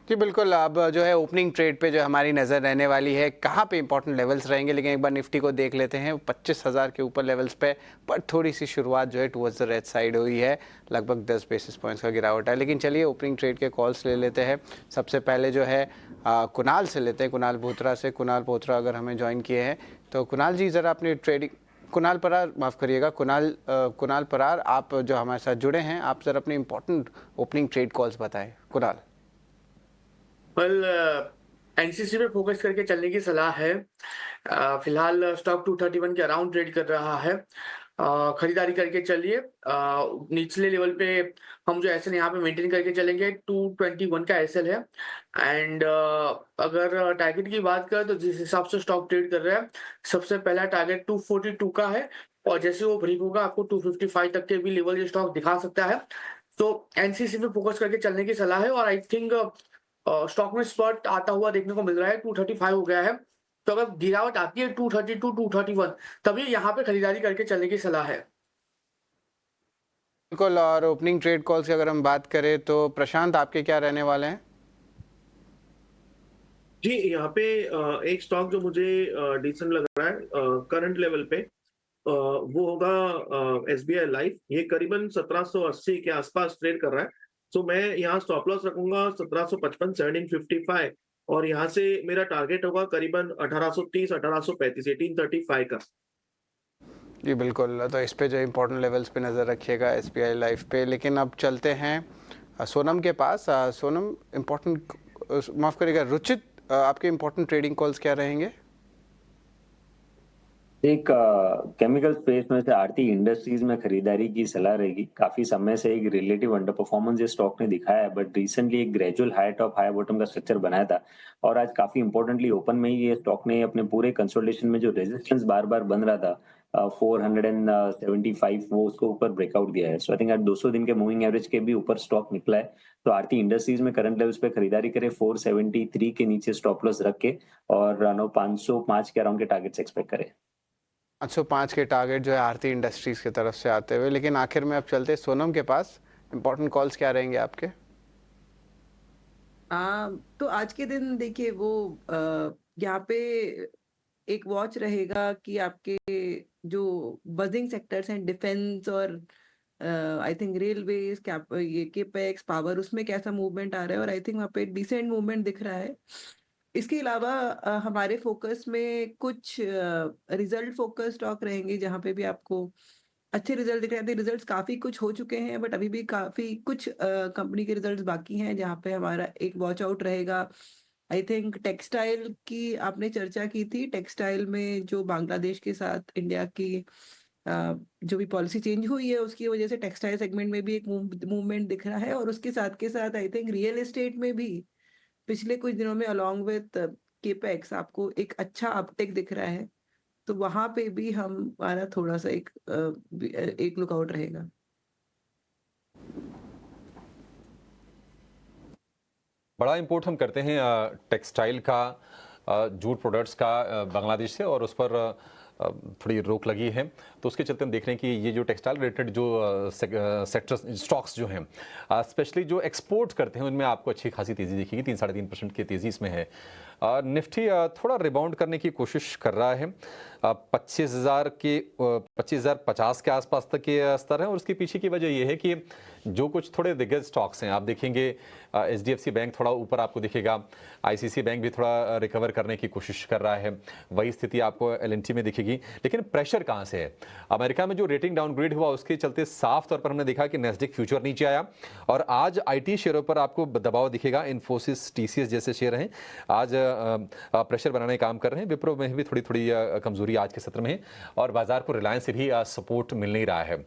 जी बिल्कुल, अब जो है ओपनिंग ट्रेड पे जो हमारी नज़र रहने वाली है, कहाँ पे इंपॉर्टेंट लेवल्स रहेंगे, लेकिन एक बार निफ्टी को देख लेते हैं 25,000 के ऊपर लेवल्स पे, पर थोड़ी सी शुरुआत जो है टुवर्ड्स द रेड साइड हुई है, लगभग 10 बेसिस पॉइंट्स का गिरावट है। लेकिन चलिए ओपनिंग ट्रेड के कॉल्स ले लेते हैं। सबसे पहले जो है कुणाल से लेते हैं, कुणाल बोथरा से। कुणाल बोथरा अगर हमें ज्वाइन किए हैं तो कुणाल जी ज़रा अपनी ट्रेडिंग, कुणाल परार माफ़ करिएगा, कुणाल परार, आप जो हमारे साथ जुड़े हैं, आप ज़रा अपने इंपॉर्टेंट ओपनिंग ट्रेड कॉल्स बताएं कुणाल। कल एनसीसी पे फोकस करके चलने की सलाह है। फिलहाल स्टॉक 231 के अराउंड ट्रेड कर रहा है। खरीदारी करके चलिए। निचले लेवल पे हम जो एसएल यहाँ पे मेंटेन करके चलेंगे, 221 का एसएल है। एंड अगर टारगेट की बात करें तो जिस हिसाब से स्टॉक ट्रेड कर रहा है, सबसे पहला टारगेट 242 का है, और जैसे वो ब्रेक होगा आपको 255 तक के भी लेवल ये स्टॉक दिखा सकता है। तो एनसीसी पे फोकस करके चलने की सलाह है। और आई थिंक स्टॉक में स्पॉट आता हुआ देखने को मिल रहा है, 235 हो गया है। तो अगर गिरावट आती है 232 231, तभी यहाँ पे खरीदारी करके चलने की सलाह है। बिल्कुल, और ओपनिंग ट्रेड कॉल्स की अगर हम बात करें तो प्रशांत आपके क्या रहने वाले हैं? जी, यहाँ पे एक स्टॉक जो मुझे डिसेंट लग रहा है करंट लेवल पे, वो होगा एसबीआई लाइफ। ये करीबन 1780 के आसपास ट्रेड कर रहा है। तो मैं यहाँ स्टॉप लॉस रखूंगा 1755 1755, और यहाँ से मेरा टारगेट होगा करीबन 1830 1835 1835 का। जी बिल्कुल, तो इस पे जो इम्पोर्टेंट लेवल्स पे नज़र रखिएगा एसबीआई लाइफ पे। लेकिन अब चलते हैं सोनम के पास। सोनम, इम्पोर्टेंट, माफ़ करिएगा रुचित, आपके इम्पोर्टेंट ट्रेडिंग कॉल्स क्या रहेंगे? एक केमिकल स्पेस में से आरती इंडस्ट्रीज में खरीदारी की सलाह रहेगी। काफी समय से एक रिलेटिव अंडर परफॉर्मेंस ये स्टॉक ने दिखाया है, बट रिसेंटली एक gradual high top high bottom का स्ट्रक्चर बनाया था, और आज काफी इंपॉर्टेंटली ओपन में ही ये स्टॉक ने अपने पूरे कंसोलिडेशन में जो रेजिस्टेंस बार बार बन रहा था 475, वो उसको ऊपर ब्रेकआउट दिया है। सो आई थिंक आज 200 दिन के मूविंग एवरेज के भी ऊपर स्टॉक निकला है। तो आरती इंडस्ट्रीज में करंट लेवल्स पे खरीदारी करें, 473 के नीचे स्टॉप लॉस रख के, और 505 के अराउंड के टारगेट्स एक्सपेक्ट करें। 505 के टारगेट जो है आरती इंडस्ट्रीज़ की तरफ से आते हुए। लेकिन आखिर में अब चलते हैं सोनम के पास, इम्पोर्टेंट कॉल्स क्या रहेंगे आपके? तो आज के दिन देखिए वो यहाँ पे एक वॉच रहेगा कि आपके जो बजिंग सेक्टर्स हैं, डिफेंस और आई थिंक रेलवेज, कैप ये केपेक्स पावर, उसमें कैसा मूवमेंट आ रहा है, और आई थिंक वहाँ पे डिसेंट मूवमेंट दिख रहा है। इसके अलावा हमारे फोकस में कुछ रिजल्ट फोकस स्टॉक रहेंगे जहाँ पे भी आपको अच्छे रिजल्ट दिख रहे हैं। रिजल्ट्स काफी कुछ हो चुके हैं, बट अभी भी काफी कुछ कंपनी के रिजल्ट्स बाकी हैं जहाँ पे हमारा एक वॉच आउट रहेगा। आई थिंक टेक्सटाइल की आपने चर्चा की थी। टेक्सटाइल में जो बांग्लादेश के साथ इंडिया की जो भी पॉलिसी चेंज हुई है, उसकी वजह से टेक्सटाइल सेगमेंट में भी एक मूवमेंट दिख रहा है, और उसके साथ के साथ आई थिंक रियल एस्टेट में भी पिछले कुछ दिनों में अलोंग विद केपेक्स आपको एक अच्छा अपटेक दिख रहा है। तो वहां पे भी हमारा थोड़ा सा एक लुकआउट रहेगा। बड़ा इंपोर्ट हम करते हैं टेक्सटाइल का, जूट प्रोडक्ट्स का बांग्लादेश से, और उस पर थोड़ी रोक लगी है। तो उसके चलते हम देख रहे हैं कि ये जो टेक्सटाइल रिलेटेड जो सेक्टर्स स्टॉक्स जो हैं, स्पेशली जो एक्सपोर्ट करते हैं, उनमें आपको अच्छी खासी तेज़ी दिखेगी। 3-3.5% की तेज़ी इसमें है। निफ्टी थोड़ा रिबाउंड करने की कोशिश कर रहा है। 25,050 के आसपास तक के स्तर है, और उसके पीछे की वजह यह है कि जो कुछ थोड़े दिग्गज स्टॉक्स हैं, आप देखेंगे एचडीएफसी बैंक थोड़ा ऊपर आपको दिखेगा, आईसीसी बैंक भी थोड़ा रिकवर करने की कोशिश कर रहा है, वही स्थिति आपको एलएनटी में दिखेगी। लेकिन प्रेशर कहाँ से है? अमेरिका में जो रेटिंग डाउनग्रेड हुआ उसके चलते साफ तौर पर हमने देखा कि नेस्डेक फ्यूचर नीचे आया, और आज आईटी शेयरों पर आपको दबाव दिखेगा। इन्फोसिस, टीसीएस जैसे शेयर हैं आज प्रेशर बनाने का काम कर रहे हैं। विप्रो में भी थोड़ी थोड़ी कमजोरी आज के सत्र में है, और बाजार को रिलायंस से भी सपोर्ट मिल नहीं रहा है।